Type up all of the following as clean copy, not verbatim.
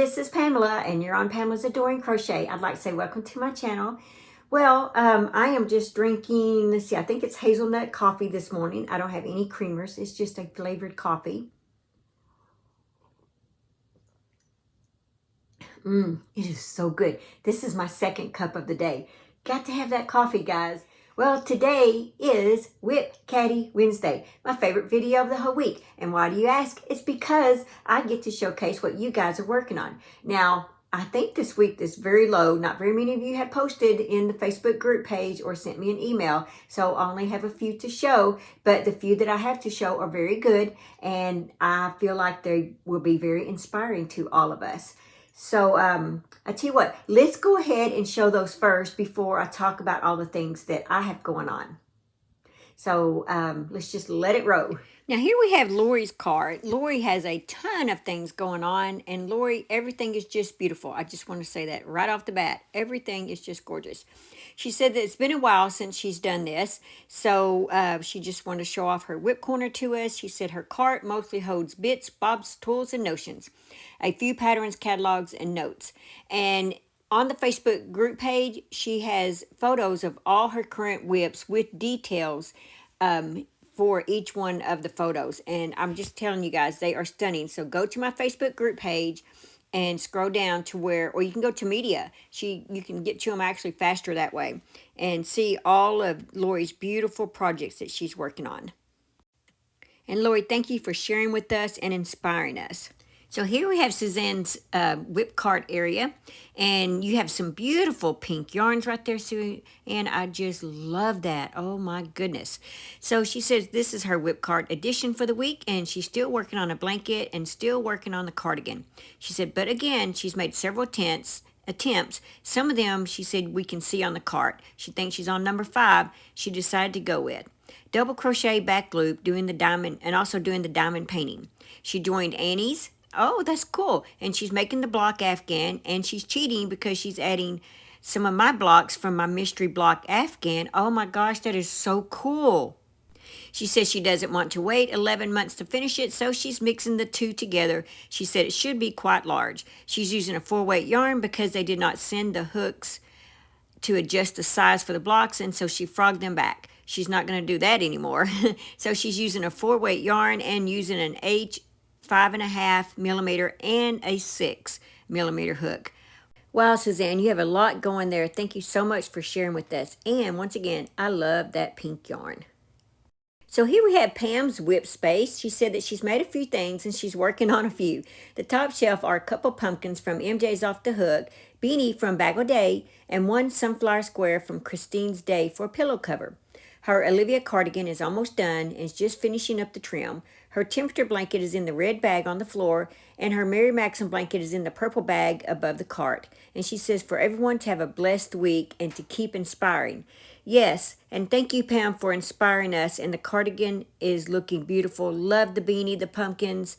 this is Pamela, and you're on Pamela's Adoring Crochet. I'd like to say welcome to my channel. Well, I am just drinking, let's see, I think it's hazelnut coffee this morning. I don't have any creamers. It's just a flavored coffee. It is so good. This is my second cup of the day. Got to have that coffee, guys. Well, today is WIP Caddy Wednesday, my favorite video of the whole week. And why do you ask? It's because I get to showcase what you guys are working on. Now, I think this week is very low. Not very many of you have posted in the Facebook group page or sent me an email. So I only have a few to show, but the few that I have to show are very good. And I feel like they will be very inspiring to all of us. So I tell you what, let's go ahead and show those first before I talk about all the things that I have going on. So let's just let it roll. Now here we have Lori's card. Lori has a ton of things going on, and Lori, everything is just beautiful. I just want to say that right off the bat. Everything is just gorgeous. She said that it's been a while since she's done this, so she just wanted to show off her WIP corner to us. She said her cart mostly holds bits, bobs, tools, and notions, a few patterns, catalogs, and notes. And on the Facebook group page, she has photos of all her current WIPs with details for each one of the photos. And I'm just telling you guys, they are stunning. So go to my Facebook group page and scroll down to where, or you can go to media. You can get to them actually faster that way and see all of Lori's beautiful projects that she's working on. And Lori, thank you for sharing with us and inspiring us. So here we have Suzanne's WIP cart area, and you have some beautiful pink yarns right there, Sue, and I just love that. Oh my goodness. So she says this is her WIP cart edition for the week, and she's still working on a blanket and still working on the cardigan. She said, but again, she's made several attempts. Some of them, she said, we can see on the cart. She thinks she's on number 5. She decided to go with double crochet back loop, doing the diamond, and also doing the diamond painting. She joined Annie's. Oh, that's cool. And she's making the block Afghan, and she's cheating because she's adding some of my blocks from my mystery block Afghan. Oh my gosh, that is so cool. She says she doesn't want to wait 11 months to finish it, so she's mixing the two together. She said it should be quite large. She's using a 4-weight yarn because they did not send the hooks to adjust the size for the blocks, and so she frogged them back. She's not going to do that anymore. So she's using a 4-weight yarn and using an 5.5 millimeter and a 6 millimeter hook. Wow, Suzanne, you have a lot going there. Thank you so much for sharing with us. And once again, I love that pink yarn. So here we have Pam's WIP space. She said that she's made a few things and she's working on a few. The top shelf are a couple pumpkins from MJ's Off the Hook, beanie from Bag O' Day, and one sunflower square from Christine's Day for a pillow cover. Her Olivia cardigan is almost done and is just finishing up the trim. Her temperature blanket is in the red bag on the floor, and her Mary Maxim blanket is in the purple bag above the cart. And she says for everyone to have a blessed week and to keep inspiring. Yes, and thank you, Pam, for inspiring us. And the cardigan is looking beautiful. Love the beanie, the pumpkins.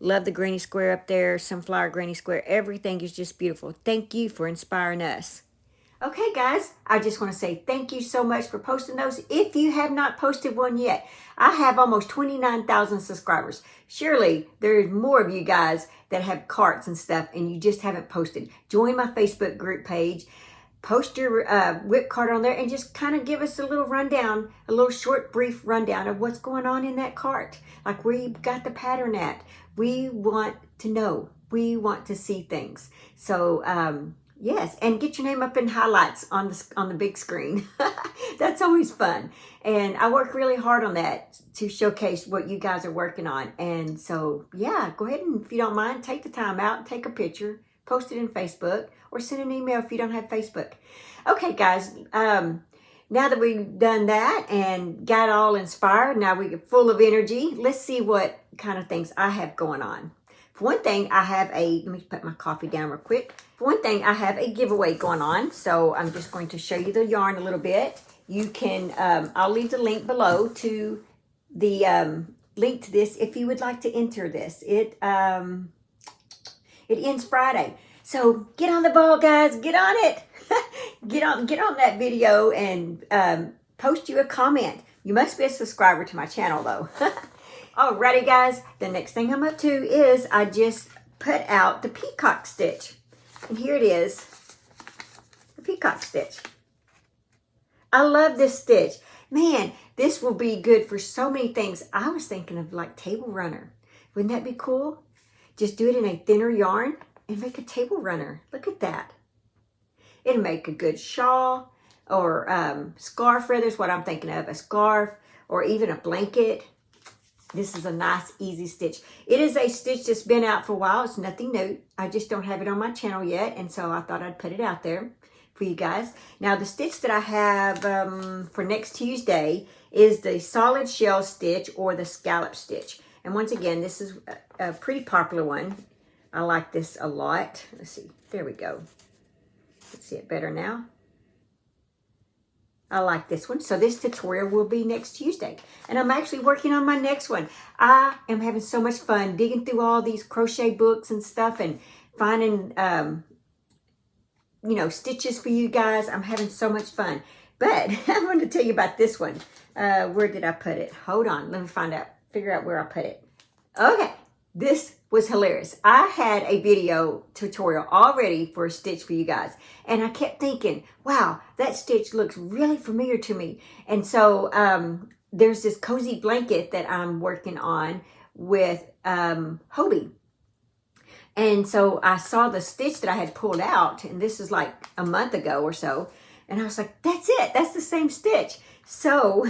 Love the granny square up there, sunflower granny square. Everything is just beautiful. Thank you for inspiring us. Okay, guys, I just want to say thank you so much for posting those. If you have not posted one yet, I have almost 29,000 subscribers. Surely there's more of you guys that have carts and stuff and you just haven't posted. Join my Facebook group page. Post your WIP cart on there and just kind of give us a little rundown, a little short, brief rundown of what's going on in that cart. Like where you got the pattern at. We want to know. We want to see things. So, yes, and get your name up in highlights on the big screen. That's always fun. And I work really hard on that to showcase what you guys are working on. And so, yeah, go ahead and, if you don't mind, take the time out and take a picture, post it in Facebook, or send an email if you don't have Facebook. Okay, guys, now that we've done that and got all inspired, now we get full of energy, let's see what kind of things I have going on. For one thing, I have let me put my coffee down real quick. For one thing, I have a giveaway going on. So I'm just going to show you the yarn a little bit. You can, I'll leave the link below to the link to this if you would like to enter this. It ends Friday. So get on the ball, guys. Get on it. get on that video and post you a comment. You must be a subscriber to my channel, though. Alrighty, guys. The next thing I'm up to is I just put out the peacock stitch. And here it is, the peacock stitch. I love this stitch. Man, this will be good for so many things. I was thinking of like table runner. Wouldn't that be cool? Just do it in a thinner yarn and make a table runner. Look at that. It'll make a good shawl or scarf, rather is what I'm thinking of. A scarf or even a blanket. This is a nice, easy stitch. It is a stitch that's been out for a while. It's nothing new. I just don't have it on my channel yet, and so I thought I'd put it out there for you guys. Now, the stitch that I have for next Tuesday is the solid shell stitch or the scallop stitch. And once again, this is a pretty popular one. I like this a lot. Let's see. There we go. Let's see it better now. I like this one. So this tutorial will be next Tuesday. And I'm actually working on my next one. I am having so much fun digging through all these crochet books and stuff and finding, you know, stitches for you guys. I'm having so much fun. But I want to tell you about this one. Where did I put it? Hold on. Let me figure out where I put it. Okay. This was hilarious. I had a video tutorial already for a stitch for you guys. And I kept thinking, wow, that stitch looks really familiar to me. And so there's this cozy blanket that I'm working on with Hobie. And so I saw the stitch that I had pulled out, and this is like a month ago or so. And I was like, that's it. That's the same stitch. So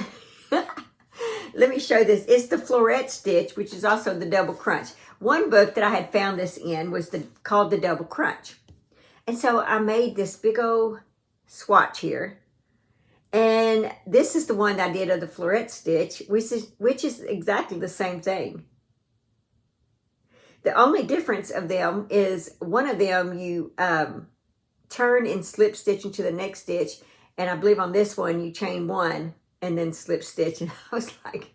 let me show this. It's the floret stitch, which is also the double crunch. One book that I had found this in was called the double crunch. And so I made this big old swatch here. And this is the one that I did of the floret stitch, which is exactly the same thing. The only difference of them is one of them you turn and slip stitch into the next stitch. And I believe on this one you chain one and then slip stitch. And I was like,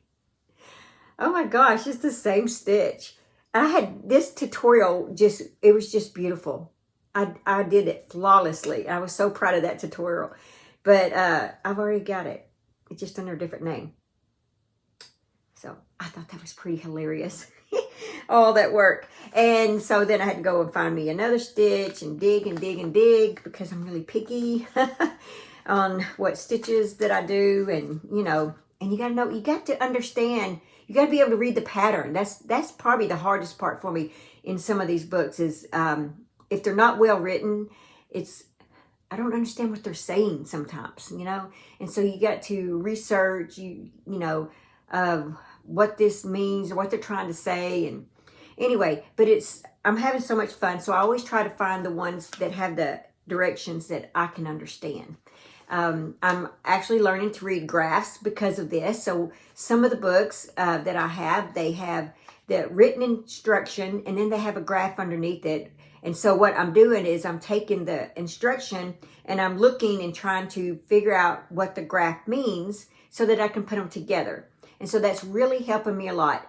oh my gosh, it's the same stitch. I had this tutorial, it was just beautiful. I did it flawlessly. I was so proud of that tutorial. But I've already got it. It's just under a different name. So I thought that was pretty hilarious. All that work. And so then I had to go and find me another stitch and dig and dig and dig because I'm really picky on what stitches that I do. And, you know, and you got to know, you got to understand, you got to be able to read the pattern. That's probably the hardest part for me in some of these books is if they're not well written, I don't understand what they're saying sometimes, you know. And so you got to research, you know, what this means or what they're trying to say. And anyway, but I'm having so much fun. So I always try to find the ones that have the directions that I can understand. I'm actually learning to read graphs because of this. So some of the books that I have, they have the written instruction and then they have a graph underneath it. And so what I'm doing is I'm taking the instruction and I'm looking and trying to figure out what the graph means so that I can put them together. And so that's really helping me a lot.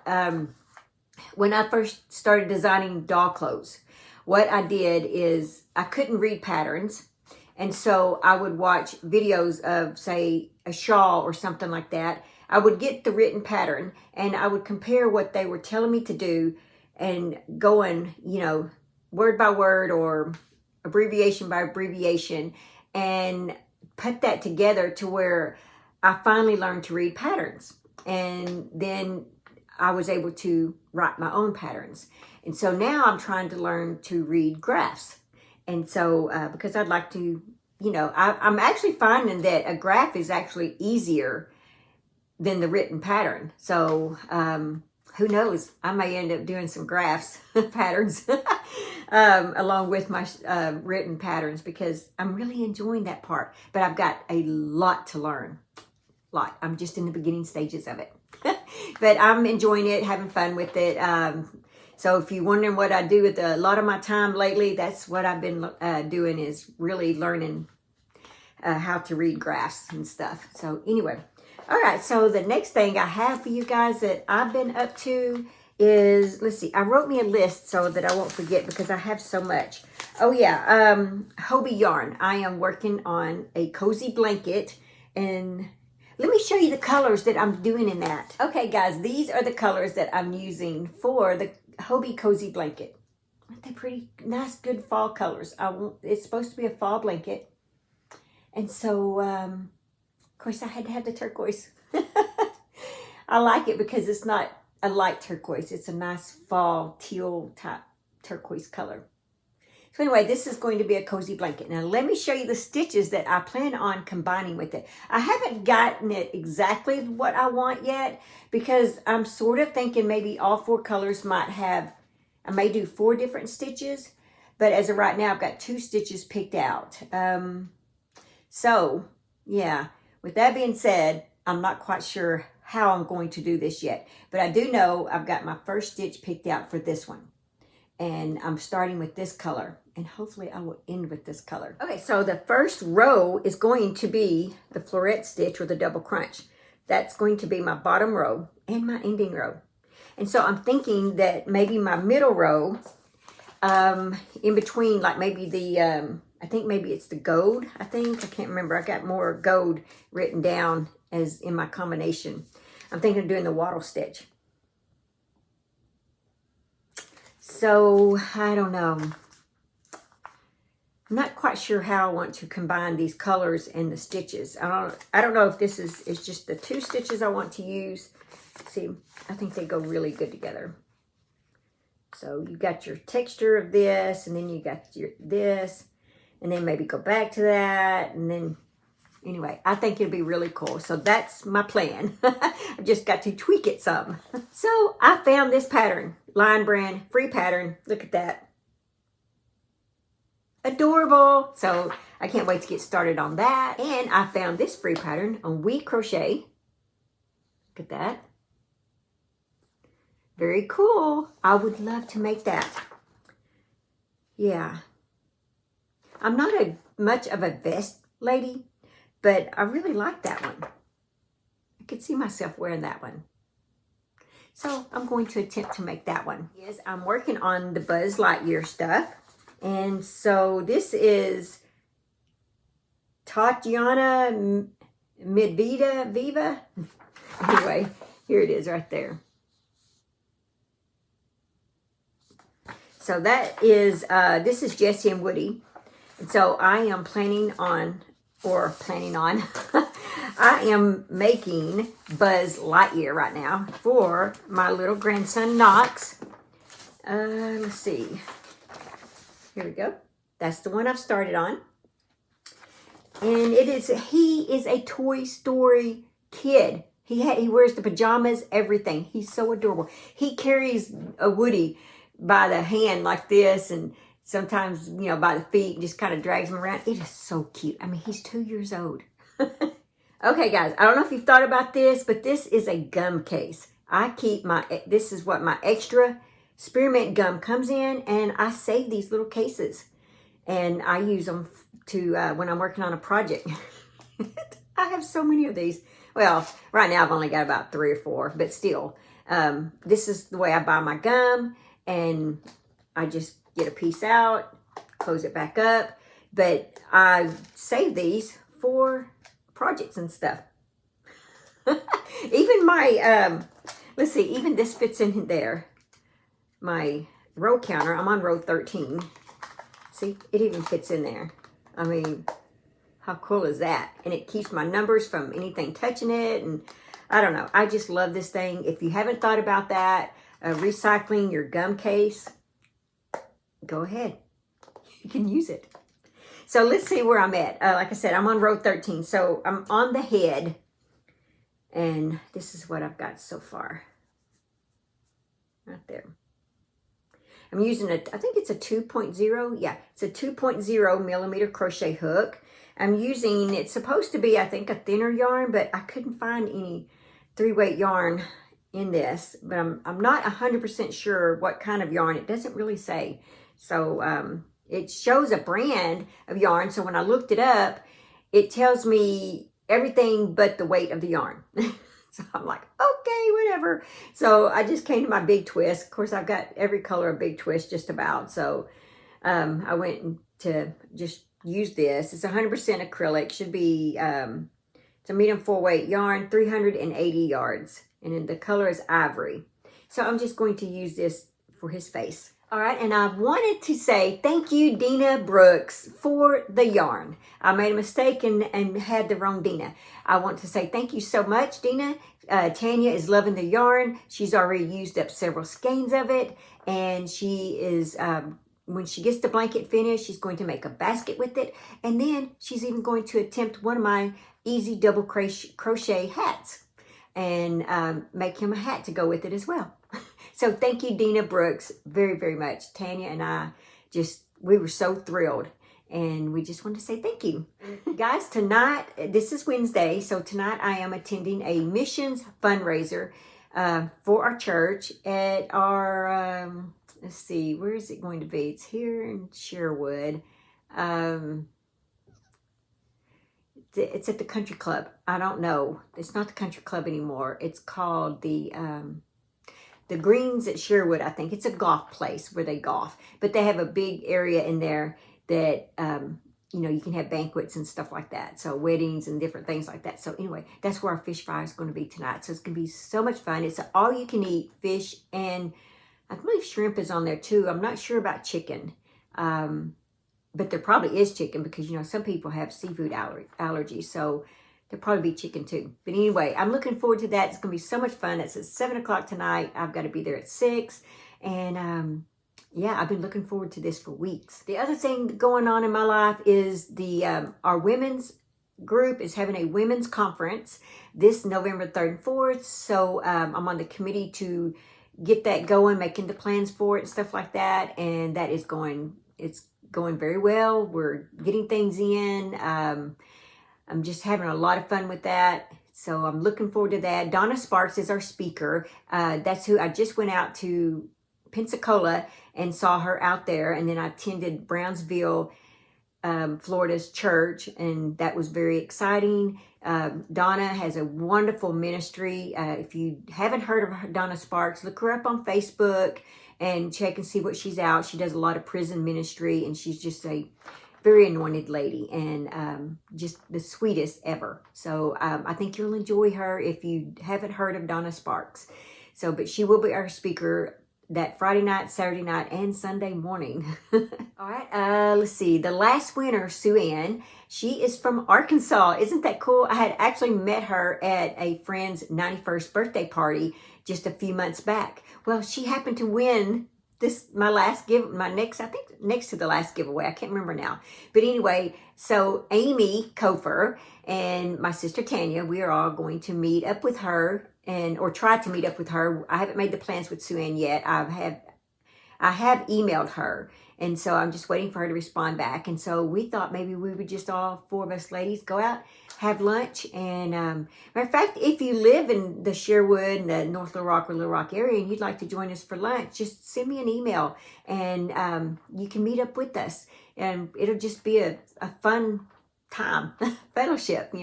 When I first started designing doll clothes, what I did is I couldn't read patterns. And so I would watch videos of, say, a shawl or something like that. I would get the written pattern and I would compare what they were telling me to do and going, you know, word by word or abbreviation by abbreviation and put that together to where I finally learned to read patterns. And then I was able to write my own patterns. And so now I'm trying to learn to read graphs. And so, because I'd like to, you know, I'm actually finding that a graph is actually easier than the written pattern. So, who knows? I may end up doing some graphs patterns along with my written patterns because I'm really enjoying that part. But I've got a lot to learn. I'm just in the beginning stages of it. But I'm enjoying it, having fun with it. So if you're wondering what I do with a lot of my time lately, that's what I've been doing is really learning how to read graphs and stuff. So anyway, all right. So the next thing I have for you guys that I've been up to is, let's see, I wrote me a list so that I won't forget because I have so much. Oh yeah, Hobie yarn. I am working on a cozy blanket and let me show you the colors that I'm doing in that. Okay, guys, these are the colors that I'm using for the Hobie Cozy Blanket. Aren't they pretty nice, good fall colors? It's supposed to be a fall blanket. And so, of course, I had to have the turquoise. I like it because it's not a light turquoise. It's a nice fall teal type turquoise color. So anyway, this is going to be a cozy blanket. Now let me show you the stitches that I plan on combining with it. I haven't gotten it exactly what I want yet because I'm sort of thinking maybe all 4 colors might have, I may do 4 different stitches, but as of right now, I've got 2 stitches picked out. So yeah, with that being said, I'm not quite sure how I'm going to do this yet, but I do know I've got my first stitch picked out for this one. And I'm starting with this color, and hopefully I will end with this color. Okay, so the first row is going to be the floret stitch or the double crunch. That's going to be my bottom row and my ending row. And so I'm thinking that maybe my middle row, in between, like maybe the, I think maybe it's the gold, I can't remember. I got more gold written down as in my combination. I'm thinking of doing the wattle stitch. So, I don't know. I'm not quite sure how I want to combine these colors and the stitches. I don't know if this is just the 2 stitches I want to use. See, I think they go really good together. So, you got your texture of this, and then you got this, and then maybe go back to that, and then, anyway, I think it'll be really cool. So that's my plan. I've just got to tweak it some. So I found this pattern, Line Brand, free pattern. Look at that. Adorable. So I can't wait to get started on that. And I found this free pattern on WIP Crochet. Look at that. Very cool. I would love to make that. Yeah. I'm not much of a vest lady, but I really like that one. I could see myself wearing that one. So I'm going to attempt to make that one. Yes, I'm working on the Buzz Lightyear stuff. And so this is Tatiana Midvita Viva. Anyway, here it is right there. So that is, this is Jessie and Woody. And so I am planning on, I am making Buzz Lightyear right now for my little grandson, Knox. Let's see. Here we go. That's the one I've started on. And he is a Toy Story kid. He wears the pajamas, everything. He's so adorable. He carries a Woody by the hand like this, and sometimes, by the feet, and just kind of drags him around. It is so cute. I mean, he's 2 years old. Okay, guys, I don't know if you've thought about this, but this is a gum case. This is what my extra spearmint gum comes in, and I save these little cases, and I use them to, when I'm working on a project. I have so many of these. Well, right now I've only got about 3 or 4, but still, this is the way I buy my gum, and I just get a piece out, close it back up, but I save these for projects and stuff. Even my, let's see, even this fits in there. My row counter, I'm on row 13. See, it even fits in there. I mean, how cool is that? And it keeps my numbers from anything touching it. And I don't know, I just love this thing. If you haven't thought about that, recycling your gum case, go ahead. You can use it. So let's see where I'm at. Like I said, I'm on row 13. So I'm on the head. And this is what I've got so far. Right there. I'm using I think it's a 2.0. Yeah, it's a 2.0 millimeter crochet hook. It's supposed to be, I think, a thinner yarn, but I couldn't find any 3-weight yarn in this. But I'm not 100% sure what kind of yarn. It doesn't really say. So it shows a brand of yarn. So when I looked it up, it tells me everything but the weight of the yarn. So I'm like, okay, whatever. So I just came to my Big Twist. Of course, I've got every color of Big Twist just about. So I went to just use this. It's 100% acrylic. Should be, it's a medium 4-weight yarn, 380 yards. And then the color is ivory. So I'm just going to use this for his face. All right, and I wanted to say thank you, Dina Brooks, for the yarn. I made a mistake and had the wrong Dina. I want to say thank you so much, Dina. Tanya is loving the yarn. She's already used up several skeins of it, and she is, when she gets the blanket finished, she's going to make a basket with it, and then she's even going to attempt one of my easy double crochet hats and make him a hat to go with it as well. So thank you, Dina Brooks, very, very much. Tanya and I we were so thrilled, and we just want to say thank you. Guys, tonight, this is Wednesday, so tonight I am attending a missions fundraiser for our church at our, let's see, where is it going to be? It's here in Sherwood. It's at the country club. I don't know. It's not the country club anymore. It's called the Greens at Sherwood. I think it's a golf place where they golf, but they have a big area in there that, you can have banquets and stuff like that. So weddings and different things like that. So anyway, that's where our fish fry is going to be tonight. So it's going to be so much fun. It's all you can eat fish, and I believe shrimp is on there too. I'm not sure about chicken. But there probably is chicken because, some people have seafood allergies. So there'll probably be chicken too. But anyway, I'm looking forward to that. It's going to be so much fun. It's at 7 o'clock tonight. I've got to be there at 6. And yeah, I've been looking forward to this for weeks. The other thing going on in my life is our women's group is having a women's conference this November 3rd and 4th. So I'm on the committee to get that going, making the plans for it and stuff like that. And that is it's going very well. We're getting things in. I'm just having a lot of fun with that. So I'm looking forward to that. Donna Sparks is our speaker. That's who I just went out to Pensacola and saw her out there. And then I attended Brownsville, Florida's church, and that was very exciting. Donna has a wonderful ministry. If you haven't heard of Donna Sparks, look her up on Facebook and check and see what she's out. She does a lot of prison ministry, and she's just a very anointed lady and just the sweetest ever. So I think you'll enjoy her if you haven't heard of Donna Sparks. So, but she will be our speaker that Friday night, Saturday night, and Sunday morning. All right, let's see. The last winner, Sue Ann, she is from Arkansas. Isn't that cool? I had actually met her at a friend's 91st birthday party just a few months back. Well, she happened to win next to the last giveaway. I can't remember now. But anyway, so Amy Kofer and my sister Tanya, we are all going to meet up with her or try to meet up with her. I haven't made the plans with Sue Ann yet. I have emailed her, and so I'm just waiting for her to respond back. And so we thought maybe we would just all four of us ladies go out, have lunch. And matter of fact, if you live in the Sherwood and the North Little Rock or Little Rock area and you'd like to join us for lunch, just send me an email and you can meet up with us. And it'll just be a fun time, fellowship,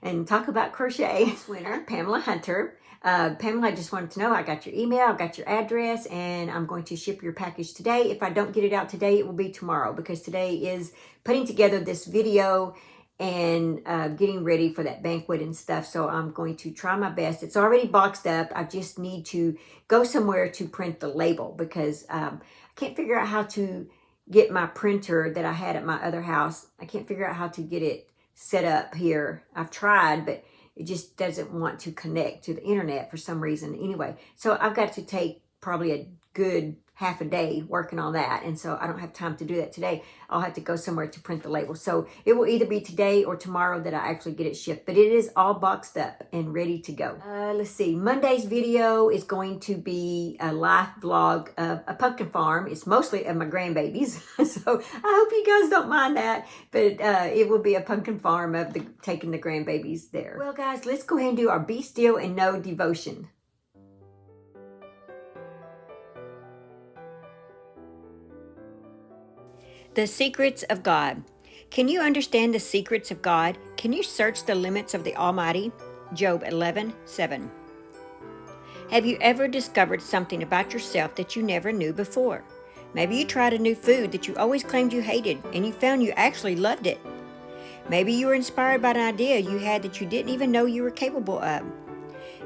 and talk about crochet. Winner, Pamela Hunter. Pamela, I just wanted to know, I got your email, I got your address, and I'm going to ship your package today. If I don't get it out today, it will be tomorrow, because today is putting together this video and getting ready for that banquet and stuff. So I'm going to try my best. It's already boxed up. I just need to go somewhere to print the label, because I can't figure out how to get my printer that I had at my other house. I can't figure out how to get it set up here. I've tried, but it just doesn't want to connect to the internet for some reason. Anyway, so I've got to take probably a good half a day working on that. And so I don't have time to do that today. I'll have to go somewhere to print the label. So it will either be today or tomorrow that I actually get it shipped. But it is all boxed up and ready to go. Let's see. Monday's video is going to be a live vlog of a pumpkin farm. It's mostly of my grandbabies. So I hope you guys don't mind that. But it will be a pumpkin farm of taking the grandbabies there. Well, guys, let's go ahead and do our Be Still and Know devotion. The secrets of God. Can you understand the secrets of God? Can you search the limits of the Almighty? Job 11:7. Have you ever discovered something about yourself that you never knew before? Maybe you tried a new food that you always claimed you hated, and you found you actually loved it. Maybe you were inspired by an idea you had that you didn't even know you were capable of.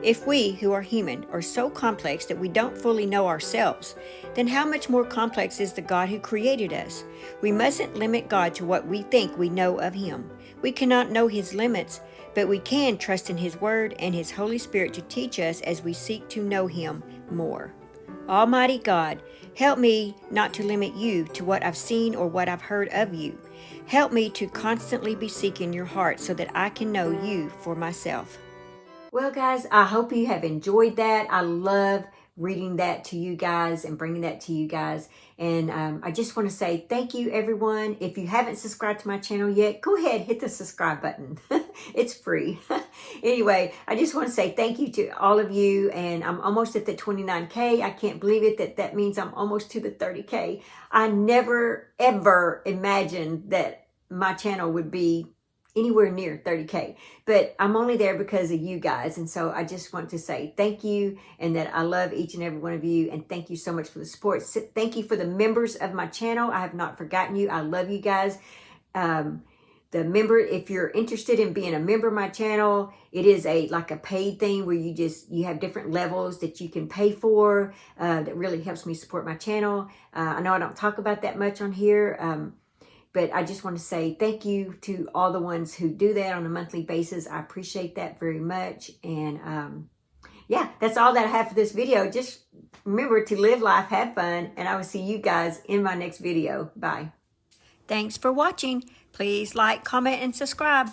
If we, who are human, are so complex that we don't fully know ourselves, then how much more complex is the God who created us? We mustn't limit God to what we think we know of Him. We cannot know His limits, but we can trust in His Word and His Holy Spirit to teach us as we seek to know Him more. Almighty God, help me not to limit you to what I've seen or what I've heard of you. Help me to constantly be seeking your heart so that I can know you for myself. Well, guys, I hope you have enjoyed that. I love reading that to you guys and bringing that to you guys. And I just want to say thank you, everyone. If you haven't subscribed to my channel yet, go ahead, hit the subscribe button. It's free. Anyway, I just want to say thank you to all of you. And I'm almost at the 29K. I can't believe it. That means I'm almost to the 30K. I never, ever imagined that my channel would be anywhere near 30K, but I'm only there because of you guys. And so I just want to say thank you, and that I love each and every one of you. And thank you so much for the support. Thank you for the members of my channel. I have not forgotten you. I love you guys. The member, if you're interested in being a member of my channel, it is like a paid thing where you have different levels that you can pay for. That really helps me support my channel. I know I don't talk about that much on here. But I just want to say thank you to all the ones who do that on a monthly basis. I appreciate that very much. And yeah, that's all that I have for this video. Just remember to live life, have fun, and I will see you guys in my next video. Bye. Thanks for watching. Please like, comment, and subscribe.